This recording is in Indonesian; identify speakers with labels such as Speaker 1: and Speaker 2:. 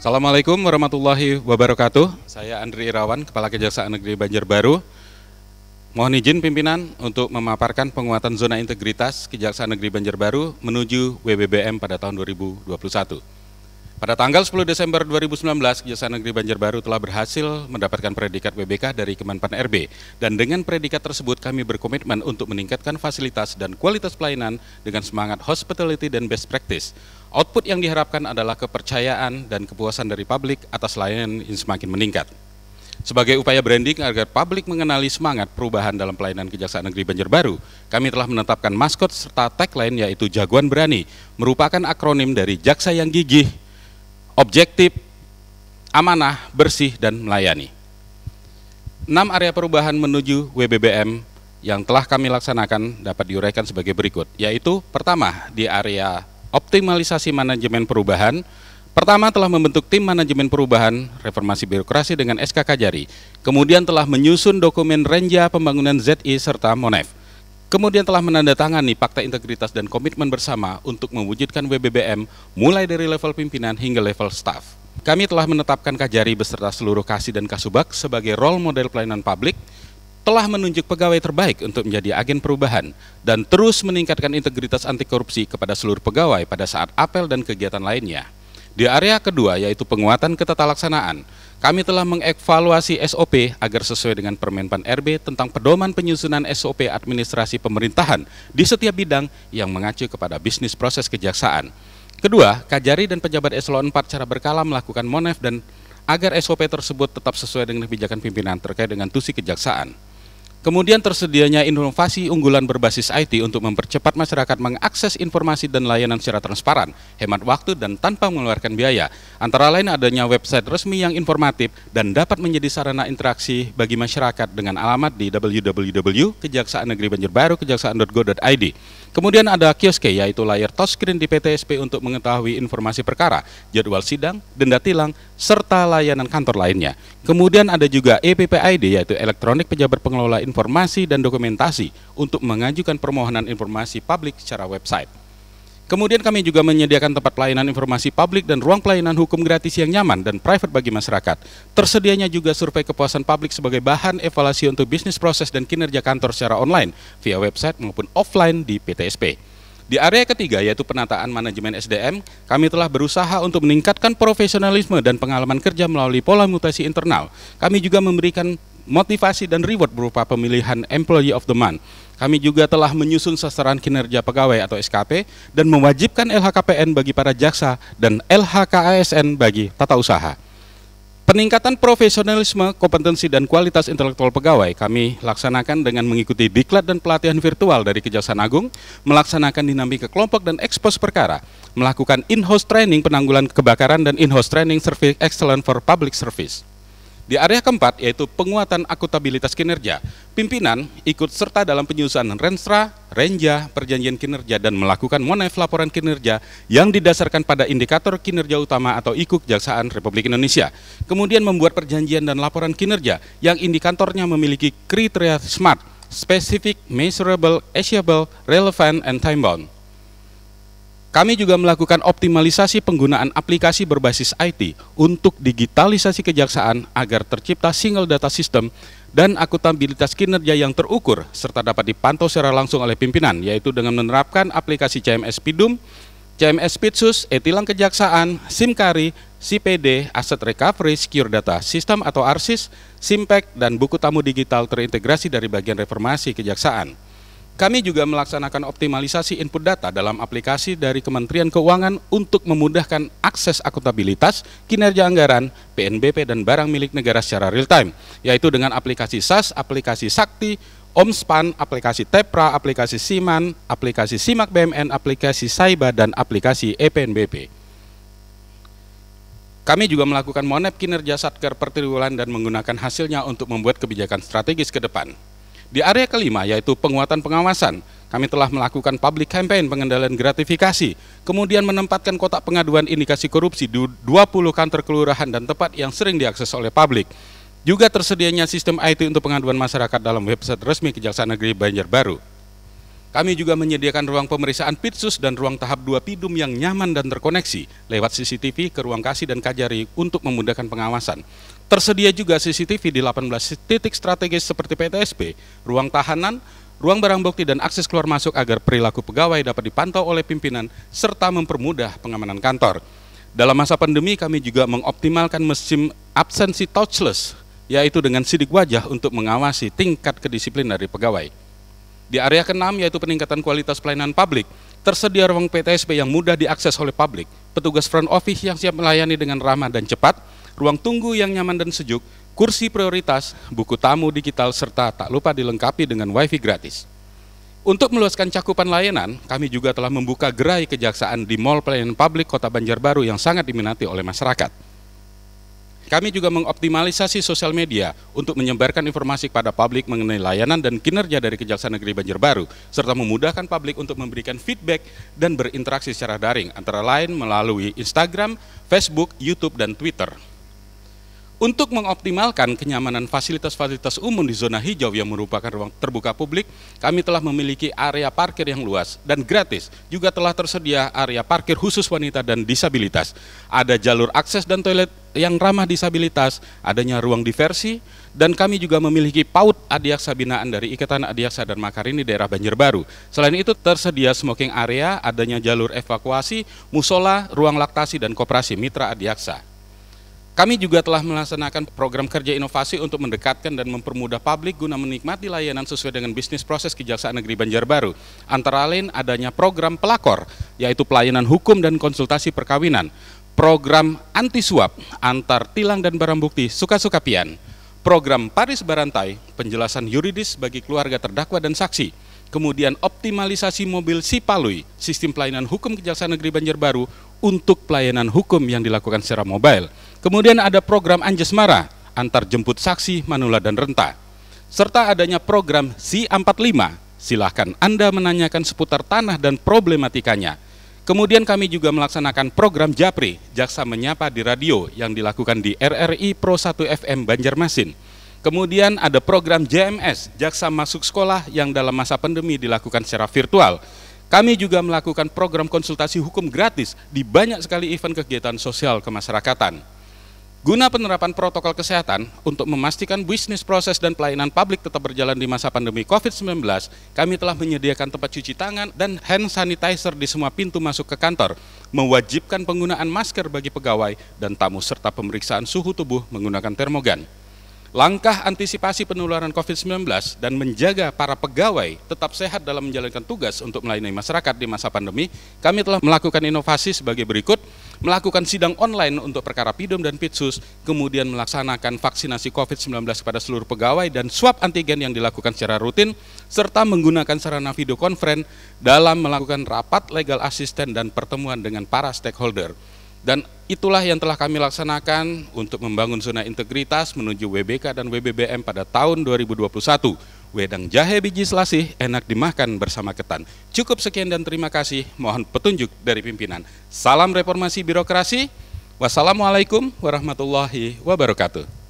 Speaker 1: Assalamualaikum warahmatullahi wabarakatuh. Saya Andri Irawan, Kepala Kejaksaan Negeri Banjarbaru. Mohon izin pimpinan untuk memaparkan penguatan zona integritas Kejaksaan Negeri Banjarbaru menuju WBBM pada tahun 2021. Pada tanggal 10 Desember 2019, Kejaksaan Negeri Banjarbaru telah berhasil mendapatkan predikat WBK dari Kemenpan RB. Dan dengan predikat tersebut kami berkomitmen untuk meningkatkan fasilitas dan kualitas pelayanan dengan semangat hospitality dan best practice. Output yang diharapkan adalah kepercayaan dan kepuasan dari publik atas layanan yang semakin meningkat. Sebagai upaya branding agar publik mengenali semangat perubahan dalam pelayanan Kejaksaan Negeri Banjarbaru, kami telah menetapkan maskot serta tagline yaitu Jagoan Berani, merupakan akronim dari Jaksa yang Gigih, Objektif, Amanah, Bersih, dan Melayani. 6 area perubahan menuju WBBM yang telah kami laksanakan dapat diuraikan sebagai berikut, yaitu pertama di area optimalisasi manajemen perubahan. Pertama telah membentuk tim manajemen perubahan reformasi birokrasi dengan SK Kajari. Kemudian telah menyusun dokumen Renja Pembangunan ZI serta Monef. Kemudian telah menandatangani Fakta Integritas dan Komitmen Bersama untuk mewujudkan WBBM mulai dari level pimpinan hingga level staf. Kami telah menetapkan Kajari beserta seluruh Kasih dan Kasubag sebagai role model pelayanan publik, telah menunjuk pegawai terbaik untuk menjadi agen perubahan, dan terus meningkatkan integritas anti korupsi kepada seluruh pegawai pada saat apel dan kegiatan lainnya. Di area kedua yaitu penguatan ketatalaksanaan, kami telah mengevaluasi SOP agar sesuai dengan Permenpan RB tentang pedoman penyusunan SOP administrasi pemerintahan di setiap bidang yang mengacu kepada bisnis proses kejaksaan. Kedua, Kajari dan pejabat eselon 4 secara berkala melakukan Monef dan agar SOP tersebut tetap sesuai dengan kebijakan pimpinan terkait dengan tusi kejaksaan. Kemudian tersedianya inovasi unggulan berbasis IT untuk mempercepat masyarakat mengakses informasi dan layanan secara transparan, hemat waktu dan tanpa mengeluarkan biaya. Antara lain adanya website resmi yang informatif dan dapat menjadi sarana interaksi bagi masyarakat dengan alamat di www.kejaksaannegeribanjarbaru.kejaksaan.go.id. Kemudian ada kioske yaitu layar touchscreen di PTSP untuk mengetahui informasi perkara, jadwal sidang, denda tilang, serta layanan kantor lainnya. Kemudian ada juga EPPID yaitu Elektronik Pejabat Pengelola Informasi dan Dokumentasi untuk mengajukan permohonan informasi publik secara website. Kemudian kami juga menyediakan tempat pelayanan informasi publik dan ruang pelayanan hukum gratis yang nyaman dan private bagi masyarakat. Tersedianya juga survei kepuasan publik sebagai bahan evaluasi untuk bisnis proses dan kinerja kantor secara online via website maupun offline di PTSP. Di area ketiga yaitu penataan manajemen SDM, kami telah berusaha untuk meningkatkan profesionalisme dan pengalaman kerja melalui pola mutasi internal. Kami juga memberikan motivasi dan reward berupa pemilihan Employee of the Month. Kami juga telah menyusun sasaran kinerja pegawai atau SKP dan mewajibkan LHKPN bagi para jaksa dan LHKASN bagi tata usaha. Peningkatan profesionalisme, kompetensi, dan kualitas intelektual pegawai kami laksanakan dengan mengikuti diklat dan pelatihan virtual dari Kejaksaan Agung, melaksanakan dinamika kelompok dan ekspos perkara, melakukan in-house training penanggulangan kebakaran dan in-house training service excellent for public service. Di area keempat yaitu penguatan akuntabilitas kinerja, pimpinan ikut serta dalam penyusunan Renstra, Renja, Perjanjian Kinerja dan melakukan Monef laporan kinerja yang didasarkan pada indikator kinerja utama atau IKUK Kejaksaan Republik Indonesia. Kemudian membuat perjanjian dan laporan kinerja yang indikatornya memiliki kriteria SMART, Specific, Measurable, Achievable, Relevant, and Time-bound. Kami juga melakukan optimalisasi penggunaan aplikasi berbasis IT untuk digitalisasi kejaksaan agar tercipta single data system dan akuntabilitas kinerja yang terukur serta dapat dipantau secara langsung oleh pimpinan, yaitu dengan menerapkan aplikasi CMS Pidum, CMS Pitsus, e-tilang kejaksaan, SIMKARI, CPD, Asset Recovery, Secure Data System atau ARSIS, SIMPEK, dan buku tamu digital terintegrasi dari bagian reformasi kejaksaan. Kami juga melaksanakan optimalisasi input data dalam aplikasi dari Kementerian Keuangan untuk memudahkan akses akuntabilitas, kinerja anggaran, PNBP, dan barang milik negara secara real time, yaitu dengan aplikasi SAS, aplikasi Sakti, Omspan, aplikasi Tepra, aplikasi Siman, aplikasi Simak BMN, aplikasi Saiba, dan aplikasi EPNBP. Kami juga melakukan Monep kinerja Satker per triwulan dan menggunakan hasilnya untuk membuat kebijakan strategis ke depan. Di area kelima yaitu penguatan pengawasan, kami telah melakukan public campaign pengendalian gratifikasi, kemudian menempatkan kotak pengaduan indikasi korupsi di 20 kantor kelurahan dan tempat yang sering diakses oleh publik. Juga tersedianya sistem IT untuk pengaduan masyarakat dalam website resmi Kejaksaan Negeri Banjarbaru. Kami juga menyediakan ruang pemeriksaan Pitsus dan ruang tahap 2 Pidum yang nyaman dan terkoneksi lewat CCTV ke ruang Kasih dan Kajari untuk memudahkan pengawasan. Tersedia juga CCTV di 18 titik strategis seperti PTSP, ruang tahanan, ruang barang bukti dan akses keluar masuk agar perilaku pegawai dapat dipantau oleh pimpinan serta mempermudah pengamanan kantor. Dalam masa pandemi kami juga mengoptimalkan mesin absensi touchless, yaitu dengan sidik wajah untuk mengawasi tingkat kedisiplinan dari pegawai. Di area ke-6 yaitu peningkatan kualitas pelayanan publik, tersedia ruang PTSP yang mudah diakses oleh publik, petugas front office yang siap melayani dengan ramah dan cepat, ruang tunggu yang nyaman dan sejuk, kursi prioritas, buku tamu digital, serta tak lupa dilengkapi dengan wifi gratis. Untuk meluaskan cakupan layanan, kami juga telah membuka gerai kejaksaan di Mall Pelayanan Publik Kota Banjarbaru yang sangat diminati oleh masyarakat. Kami juga mengoptimalisasi sosial media untuk menyebarkan informasi kepada publik mengenai layanan dan kinerja dari Kejaksaan Negeri Banjarbaru, serta memudahkan publik untuk memberikan feedback dan berinteraksi secara daring, antara lain melalui Instagram, Facebook, YouTube, dan Twitter. Untuk mengoptimalkan kenyamanan fasilitas-fasilitas umum di zona hijau yang merupakan ruang terbuka publik, kami telah memiliki area parkir yang luas dan gratis. Juga telah tersedia area parkir khusus wanita dan disabilitas. Ada jalur akses dan toilet yang ramah disabilitas, adanya ruang diversi, dan kami juga memiliki PAUD Adiaksa binaan dari Ikatan Adiaksa dan Makarini daerah Banjarbaru. Selain itu tersedia smoking area, adanya jalur evakuasi, musola, ruang laktasi, dan koperasi mitra Adiaksa. Kami juga telah melaksanakan program kerja inovasi untuk mendekatkan dan mempermudah publik guna menikmati layanan sesuai dengan bisnis proses Kejaksaan Negeri Banjarbaru. Antara lain adanya program pelakor, yaitu pelayanan hukum dan konsultasi perkawinan, program anti suap antar tilang dan barang bukti suka-suka pian, program Paris Barantai, penjelasan yuridis bagi keluarga terdakwa dan saksi, kemudian optimalisasi mobil Sipalui, sistem pelayanan hukum Kejaksaan Negeri Banjarbaru untuk pelayanan hukum yang dilakukan secara mobile. Kemudian ada program Anjasmara, antar jemput saksi, manula, dan renta. Serta adanya program Si45, silahkan Anda menanyakan seputar tanah dan problematikanya. Kemudian kami juga melaksanakan program Japri, Jaksa Menyapa di Radio, yang dilakukan di RRI Pro 1 FM Banjarmasin. Kemudian ada program JMS, Jaksa Masuk Sekolah, yang dalam masa pandemi dilakukan secara virtual. Kami juga melakukan program konsultasi hukum gratis di banyak sekali event kegiatan sosial kemasyarakatan. Guna penerapan protokol kesehatan untuk memastikan bisnis proses dan pelayanan publik tetap berjalan di masa pandemi COVID-19, kami telah menyediakan tempat cuci tangan dan hand sanitizer di semua pintu masuk ke kantor, mewajibkan penggunaan masker bagi pegawai dan tamu serta pemeriksaan suhu tubuh menggunakan termogan. Langkah antisipasi penularan COVID-19 dan menjaga para pegawai tetap sehat dalam menjalankan tugas untuk melayani masyarakat di masa pandemi, kami telah melakukan inovasi sebagai berikut: melakukan sidang online untuk perkara Pidum dan Pitsus, kemudian melaksanakan vaksinasi COVID-19 kepada seluruh pegawai dan swab antigen yang dilakukan secara rutin, serta menggunakan sarana video conference dalam melakukan rapat legal assistant dan pertemuan dengan para stakeholder. Dan itulah yang telah kami laksanakan untuk membangun zona integritas menuju WBK dan WBBM pada tahun 2021. Wedang jahe biji selasih enak dimakan bersama ketan. Cukup sekian dan terima kasih. Mohon petunjuk dari pimpinan. Salam reformasi birokrasi. Wassalamualaikum warahmatullahi wabarakatuh.